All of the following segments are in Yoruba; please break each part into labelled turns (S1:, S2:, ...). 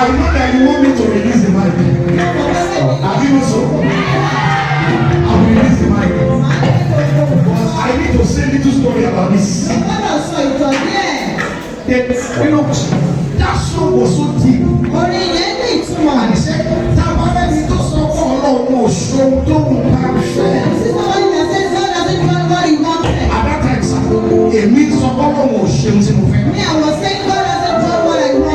S1: I know that you want me to release the mic. Have you also? I'll release the mic. Because I need to say a little story about this. You know, that song was so deep. And he said, Tabara ni to sọ fún Ọlọ́run òṣòro tó ń bá ṣe. At that time, sir, èmi sọ fún Ọlọ́run òṣèlú tí mo fẹ́.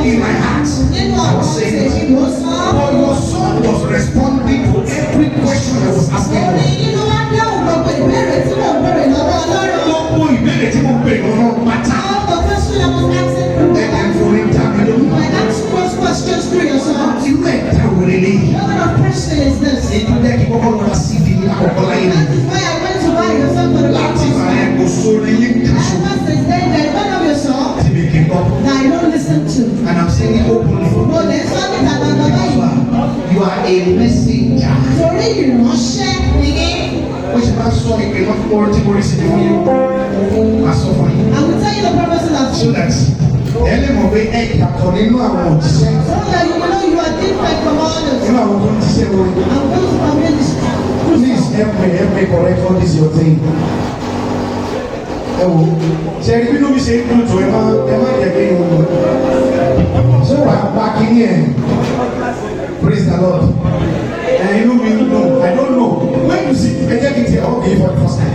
S1: In my heart, I was saying it. But your son was responding to every question I was asking him. Gbogbo ìbéèrè tí mo béèrè lọ́wọ́ pátá. And for him, I don't know. Irú ẹ̀dá wo lélẹ́yìí? Ìdílé kí kọ́kọ́ lọ́ra sí di ní àkọ́kọ́ láyé mi. Láti máa ẹ̀ kó sórí LinkedIn show. Tí mi kì í gbọ́. And I'm saying it openly. You are a messenger. Ó ṣe máa sọ ìpè náà fún ọrọ̀ tí mo rí sí ní fún yín. Máa sọ fún yín. So that ẹ lè mọ̀ pé ẹ yàtọ̀ nínú àwọn òjíṣẹ́. Nínú àwọn tó ń jíṣẹ́ wọn. Please help me correct all this your thing. Ẹ wo ṣe ẹni bínú mi ṣe ń dùn tó ẹ má jẹ kí n wò. Ṣé wàá bá kíní ẹ̀? Praise the Lord. Inú mi dùn. I don't know. When you see ẹ jẹ́ kí n tẹ okay for the first time.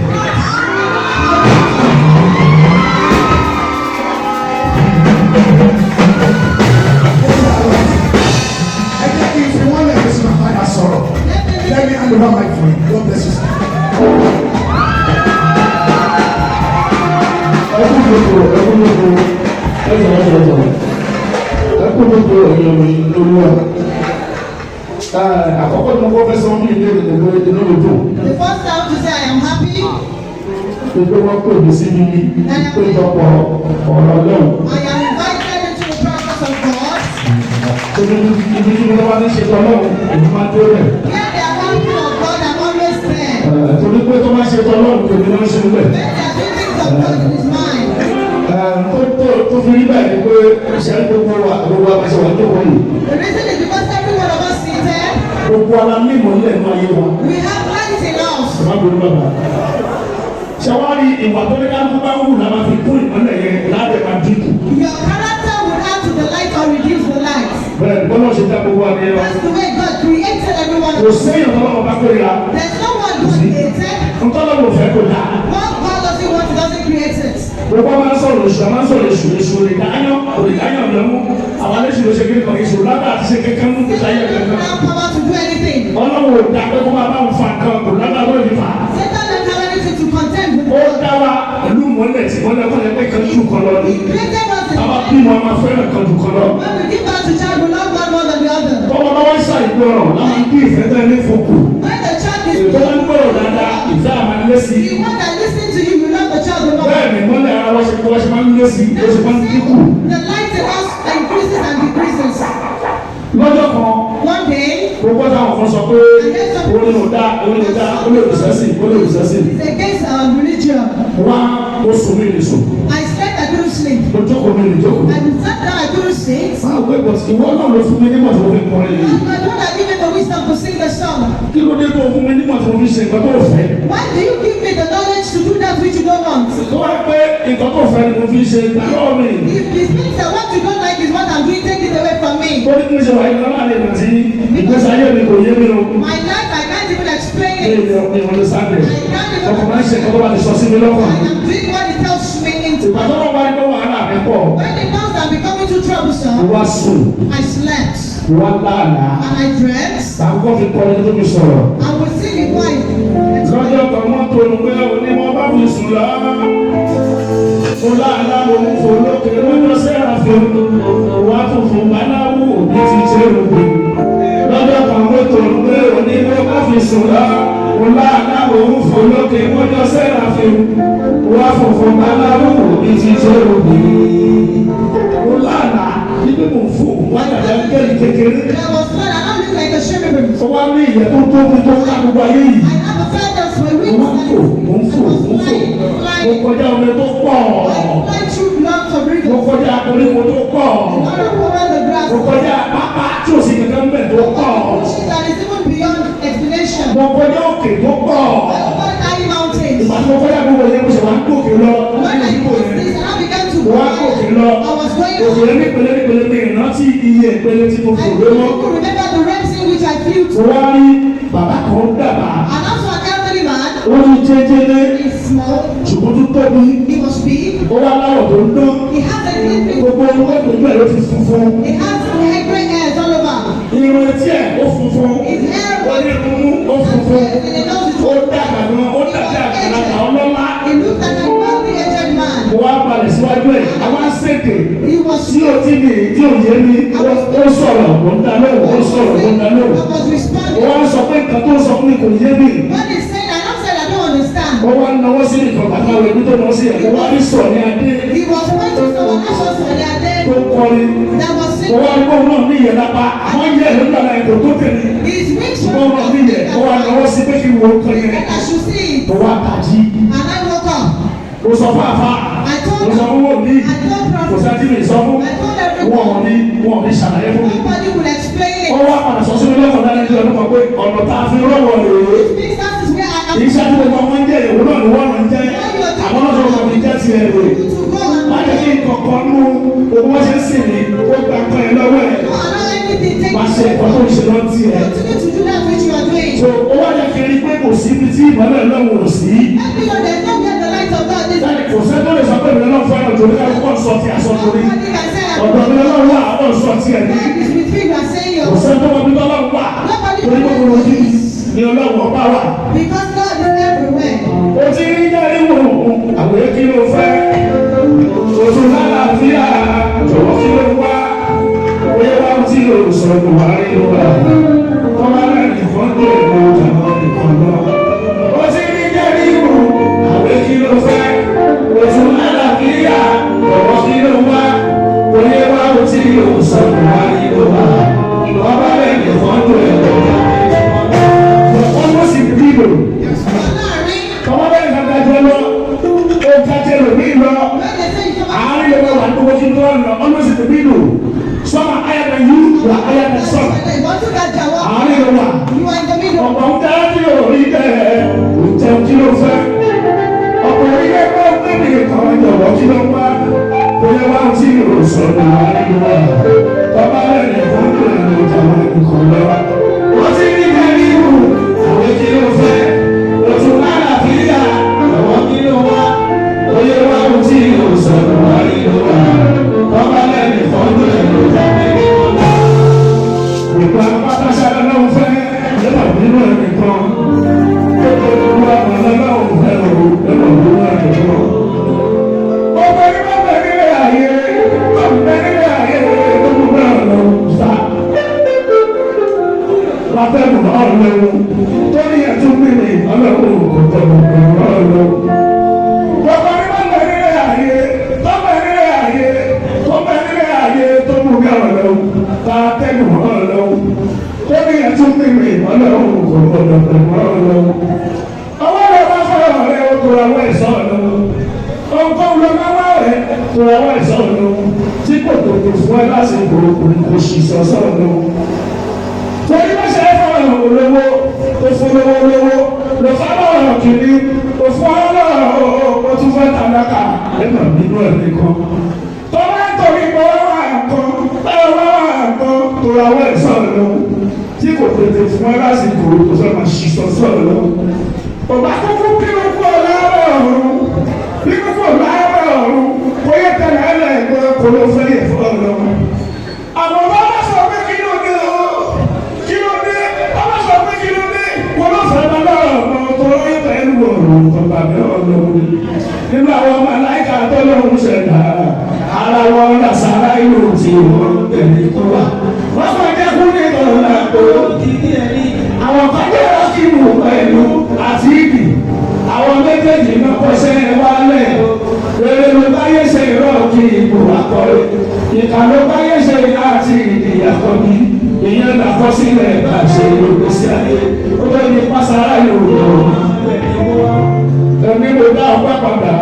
S1: Let me hand over my phone. God bless you. Àkọ́kọ́ ni mo kọ́ fẹ́ sọ fún ilé ìdìbò ìdúró.
S2: The first time to say I am happy.
S1: Gbogbo wọn pè mí síbi ìpéjọpọ̀ ọ̀rọ̀ náà.
S2: I am invited into the presence of God.
S1: Ibi tí wọ́n wá ní ṣe tọ́lọ́ ìlú máa tó rẹ̀.
S2: Where they are happy of God, I'm always there.
S1: Torí pé tó máa ṣe tọ́lọ́ ìlú máa ń ṣe níbẹ̀.
S2: When they are doing things of God in His mind.
S1: Tó fi rí bẹ́ẹ̀ ni pé ìṣẹ́ gbogbo àbáṣe wà lóko yìí.
S2: The reason is because every one of us seated.
S1: Gbogbo ara ní ìmọ̀lẹ́ ẹ̀nu ayé wa.
S2: We have light in us.
S1: Má gbóná bàbá. Ṣàwárí ìwà tó ní kálukú bá ń wù náà máa fi kún ìmọ̀lẹ́ yẹn lábẹ́ máa dínkù.
S2: Your character will add to the light or reduce the light.
S1: Bẹ́ẹ̀ni bọ́lá ṣe dá gbogbo àmì ẹ̀rọ.
S2: That's the way God created everyone.
S1: Kò sẹ́yìn ọ̀tọ́lọ́wọ́ bá kórìíra.
S2: There's no one God created.
S1: Ntọ́lọ́wọ́ fẹ́ kó dáa.
S2: What God doesn't want, He doesn't create it.
S1: Gbogbo máa ń sọ̀rọ̀ èṣù, máa ń sọ̀rọ̀ èṣù òrìdáyàn lẹ́mú. Àwọn alẹ́sìn ló ṣe kí nìkan èṣù lábẹ́ àti ṣe kékeré mú kí sáyé
S2: Satan
S1: kankan.
S2: doesn't have power to do anything.
S1: Ọlọ́run ò dá pé kó máa bá òun fa nǹkan kò lábẹ́ àbọ̀ ìdí fà.
S2: Satan doesn't have anything to contend with.
S1: Ó dá wa pẹ̀lú mọ́lẹ̀ tí mọ́lẹ̀ kọ́ lẹ́ pé kan jù kan lọ ní.
S2: He created us in
S1: Àwọn
S2: the
S1: bímọ máa fẹ́ràn kan jù kan lọ.
S2: when we give birth to child, we love one more than the other.
S1: Tọ́wọ́ bá wá ṣàìgbọràn láwọn bí ìfẹ́ tẹ́ ní fòkù.
S2: When the child is
S1: Ètò wọn gbọ́dọ̀ dáadáa ìfẹ́ àmà lé sí.
S2: the one that listens to you, you love the child the more.
S1: Bẹ́ẹ̀ni mọ́lẹ̀ ara wọ́n ṣe máa ń lé sí, ó ṣe máa ń dínkù.
S2: The light in us increases and decreases.
S1: Lọ́jọ́ kan,
S2: One day,
S1: gbogbo táwọn kan sọ pé orin ò dá, ó lè rùsẹ́sì.
S2: it's against our religion.
S1: Wá ó sùn mí lè sùn.
S2: I slept, I couldn't sleep.
S1: Mo jókòó mi lè jókòó.
S2: I sat down, I couldn't sit.
S1: Máa wé bọ̀ sí ìwọ náà ló fún mi nígbà tó fi kọrin yìí.
S2: And my daughter gave me the wisdom to sing the song.
S1: Kí ló dé tó fún mi nígbà tó fi ṣe nǹkan tó fẹ́?
S2: Why do you give me the knowledge to do that which you don't want?
S1: Tó wá pé nǹkan tó fẹ́ ni mo fi ṣe ìgbà lọ́wọ́ mi.
S2: If the things that what you don't like is what I'm doing, take it away from me.
S1: Tó ní kí n ṣe wà ní ọlọ́run àlejò tí ìgbésí ayé mi kò yé mi o.
S2: My life, I can't even explain
S1: Ní
S2: it.
S1: ìwọ̀n sábẹ̀. Ọkọ̀ máa ń ṣe nǹkan tó bá ti sọ sí mi lọ́kàn.
S2: I am doing what it tells me into.
S1: Ìgbà tó wọ́n wá ní wàhálà mi pọ̀.
S2: When it comes to becoming too troublesome,
S1: Wá sùn,
S2: I slept
S1: wá lánàá.
S2: and I dreamt.
S1: Àkókò fi kọ́ ẹni tó fi sọ̀rọ̀.
S2: I was singing why.
S1: Lọ́jọ́ kan wọ́n tó ń pé onímọ̀ bá fi sùn lọ. Mo láàlá mo ń fò lókè lọ́jọ́ sẹ́ráfin. Wá funfun báláwù òbí ti ṣe rògbò. Lọ́jọ́ kan wọ́n tó ń pé onímọ̀ bá fi sùn lọ. Mo láàlá mo ń fò lókè lọ́jọ́ sẹ́ráfin. Wá funfun báláwù òbí ti ṣe rògbò. Mo láàlá níbi mo ń fò wá dàda gẹ́lì kékeré.
S2: I was glad I don't look like a cherubim.
S1: Ó wá ní ìyẹn tó tóbi tó ká gbogbo ayé yìí.
S2: I have a feathers for wings.
S1: Mo kọjá omi tó pọ̀.
S2: I fly through lots of
S1: Mo
S2: rivers.
S1: kọjá koríko tó pọ̀.
S2: I run over the grass.
S1: Mo kọjá pápá. òkè tó pọ̀.
S2: Over high mountains.
S1: Ìgbà tí mo fẹ́ yà gbogbo yẹn mo ṣe wá ń gòkè lọ.
S2: When I used this and I began to
S1: Mo wá gòkè lọ.
S2: I was going
S1: Òkè
S2: on.
S1: ní pẹ̀lẹ́ mi ìrántí iye ìpele tí mo
S2: I
S1: fò
S2: couldn't
S1: lọ́wọ́.
S2: even remember the realms in which I flew
S1: Mo
S2: to.
S1: wá rí bàbá kan dàbà.
S2: And also an elderly man.
S1: Ó ní jẹ́jẹ́lé.
S2: He's small.
S1: Ṣùgbọ́n tó tóbi.
S2: He was big.
S1: Ó wá láwọ̀ tó ń dán.
S2: He has a great big.
S1: Gbogbo ọmọ ẹgbẹ́ ló ti funfun.
S2: He has grey hairs all over.
S1: Irun etí ẹ̀ ó funfun.
S2: His hair
S1: Ó
S2: was
S1: ní irun ó funfun.
S2: and the nose is
S1: Ó dàgbà gan, ó dàbí àgbàlagbà ọlọ́lá.
S2: He looked like a wealthy aged man.
S1: Mo wá balẹ̀ síwájú ẹ̀, àwọn aṣèké
S2: He was
S1: tí o ti mi tí o yé mi, ó sọ̀rọ̀, ó ń dalẹ̀, ó sọ̀rọ̀, ó ń dalẹ̀.
S2: I was
S1: Mo
S2: responding.
S1: wá sọ pé nǹkan tó sọ fún mi kò yé mi.
S2: When he said, I don't say I don't understand.
S1: Mo wá náwó sí nìkan bàtà rẹ̀ bí tó náwó sí ẹ̀. Mo wá rí sọ̀ ní adé
S2: He was pointing to someone else on the
S1: tó
S2: day
S1: kọrin.
S2: that was
S1: Mo wá
S2: singing.
S1: rí bóun náà ní ìyẹn lápá. Àwọn yẹ̀ ló dàda ètò tó tẹ̀lé.
S2: His wings
S1: Ṣùgbọ́n wọn ní ìyẹn, mo wá náwó sí pé kí n wo nǹkan yẹn.
S2: I should see it.
S1: Mo wá tají.
S2: And I woke up.
S1: Mo sọ fún àfa.
S2: I told
S1: Mo sọ
S2: him.
S1: fún wòlíì.
S2: I told
S1: Kò
S2: prophet.
S1: sáájú mi sọ fún.
S2: I told
S1: Wọ́n
S2: everyone.
S1: ní ṣàlàyé fún mi.
S2: Nobody would explain
S1: Ó
S2: it.
S1: wá padà sọ sínú lẹ́kọ̀ọ́ dáná ní ọdún kan pé ọ̀nà tá a fi rọ́wọ́ rèé.
S2: This is where I am.
S1: Iṣẹ́ tí gbogbo ọmọ ń jẹ́ ìwé náà ni wọ́n ń jẹ́. Àwọn náà sọ̀rọ̀ mi jẹ́ ti ẹ̀rọ.
S2: To go and
S1: Má jẹ́ kí nǹkan nú owó wọ́n ṣe ń sìn ní ó gba kan ẹ̀ lọ́wọ́ ẹ̀.
S2: do allow anything take
S1: Má ṣe ẹ̀kọ́ tó ń ṣe lọ́ ti ẹ̀.
S2: continue to do that which you are doing.
S1: So ó wá jẹ́ kí n rí pé kò sí ibi tí ìmọ̀lẹ̀ lọ́wọ́ ò sí.
S2: Let me know there's no get the light of God. This
S1: Láti kò sẹ́ tó lè sọ pé ìrìn náà fẹ́ràn jòlí ká kó sọ ti aṣọ torí.
S2: nobody can say I'm
S1: Ọ̀dọ̀ mi lọ́wọ́ wà àwọn sọ ti ẹ̀ ní.
S2: God is with me. You are saying
S1: Kò
S2: your
S1: sẹ́ tó wọ́n bí lọ́wọ́ wà. Torí gbogbo ojú ni ọlọ́wọ́ bá wà.
S2: because God is everywhere.
S1: O ti rí jáde wò àwòrán kí ló fẹ́. Oṣù lálàáfíà jọ̀wọ́ kí ló wá. Oyè wá tí o sọ̀rọ̀ wá rí ló wà. Tọ́lá náà nìkan tó èkó jàmọ́ nìkan lọ. O ti rí jáde wò àwòrán kí ló fẹ́. Oṣù lálàáfíà jọ̀wọ́ kí ló wá. Oyè wá tí o sọ̀rọ̀ wá rí ló wà. Tọ́lá náà nìkan tó èkó jàmọ́ nìkan lọ. Almost in the middle. Kọ́mọ́ bẹ́ẹ̀ ká dájọ́ lọ, ó kájẹ́ lò ní lọ, àárín lọ́wọ́ wà ní owó tí tó lọ, almost in the middle. Some are higher than you, you are higher than some. Àárín lọ́wọ́. Ọ̀pọ̀ ń dá tí o rí bẹ́ẹ̀, kò jẹun kí ló fẹ́. Ọ̀pọ̀ orí ẹgbẹ́ ọgbẹ́ mi kan jọ̀wọ́ kí ló wá. Bóyá wá tí o sọ̀rọ̀ àárín lọ́wọ́. Tọ́ba lẹ́yìn fún ìlú ìjọba ìkọ̀ lọ. Wọ́n ti rí bẹ́ẹ̀ ní ìlú, àwọn kí ló fẹ́. Oṣù lálàáfíà, àwọn kí ló wá. Oyè wá tí o sọ̀rọ̀ àárín lọ́wọ́. Tọ́ba lẹ́yìn fún ìlú ìjọba ìkọ̀ lọ. Ìgbà pátására náà fẹ́ lẹ́wà nínú ẹ̀mí kan. Ìgbà pátására náà fẹ́ lẹ́wà nínú ẹ̀mí kan. Ọmọ ìgbà bẹ̀rẹ̀ ayé, ọmọ bẹ̀rẹ̀ ayé tó kú náà lọ sá. Látẹ̀kùn náà lẹ́wọ̀, tó ní ẹ̀tún mímì ọlọ́run kò tẹ̀wọ̀ pẹ̀lú ọlọ́run. Ọmọ ìgbà bẹ̀rẹ̀ ayé, tó bẹ̀rẹ̀ ayé, tó bẹ̀rẹ̀ ayé tó kú náà lọ. Látẹ̀kùn náà lọ́wọ́, tó ní ẹ̀tún mímì ọlọ́run kò tẹ̀wọ̀ pẹ̀lú ọlọ́run. Ọwọ́ rẹ̀ bá fọ̀rọ̀ rẹ̀ ó kó àwọn ẹ̀sọ́ ọlọ́run. Ọ̀pọ̀lọpọ̀ ló máa wá rẹ̀ tó àwọn ẹ̀sọ́ ọlọ́run tí kò tó kò fún ẹ lásìkò kò sì sọ́sọ́ ọlọ́run. Torí bá ṣe é fọwọ́ olówó tó fún lówó lọ fáwọn kìíní tó fún ọlọ́run ó tún fẹ́ tàlákà lẹ́nà nínú ẹ̀ nìkan. Tó bá ń torí pé wọ́n wà nǹkan báwo wá wà nǹkan tó àwọn ẹ̀sọ́ ọlọ́run tí kò tètè fún ẹ lásìkò kò fẹ́ máa ṣì sọ́sọ́ ọlọ́run. Ọba kúkú kí ló kú ọlọ́run ọ̀run bí kúkú ọlọ́run ọ̀run kò yẹ tẹ̀lé ẹlẹ́gbẹ́ kò ló fẹ́ yẹ fún ọlọ́run. Àwọn ọba bá sọ pé kí ló dé o kí ló dé ọba sọ pé kí ló dé kò ló fẹ́ bàbá ọ̀run tó lóye pẹ̀lú ọ̀run tó bàbá ọlọ́run. Nínú àwọn ọmọ aláìka tó lóhùn ṣẹ̀dá ara wọn làṣàrà ìlú tí wọ́n bẹ̀rẹ̀ tó wà. Wọ́n kọ́ jẹ́ kú ní ìtọ́lá tó kíkí ẹni. Àwọn kan jẹ́ ọ́kìmù pẹ̀lú àti ìdì. Àwọn méjèèjì náà kọ́ṣẹ́ wálẹ̀. Rere ló báyé ṣe ìrọ̀kì ìbò àkọ́rẹ́. Ìkà ló báyé ṣe àti ìdì àkọ́bí. Ìyẹn làkọsílẹ̀ bá ṣe ìgbésí ayé. Ó lè ní pására yòó lọ. Ẹni mo dá ọgbà padà.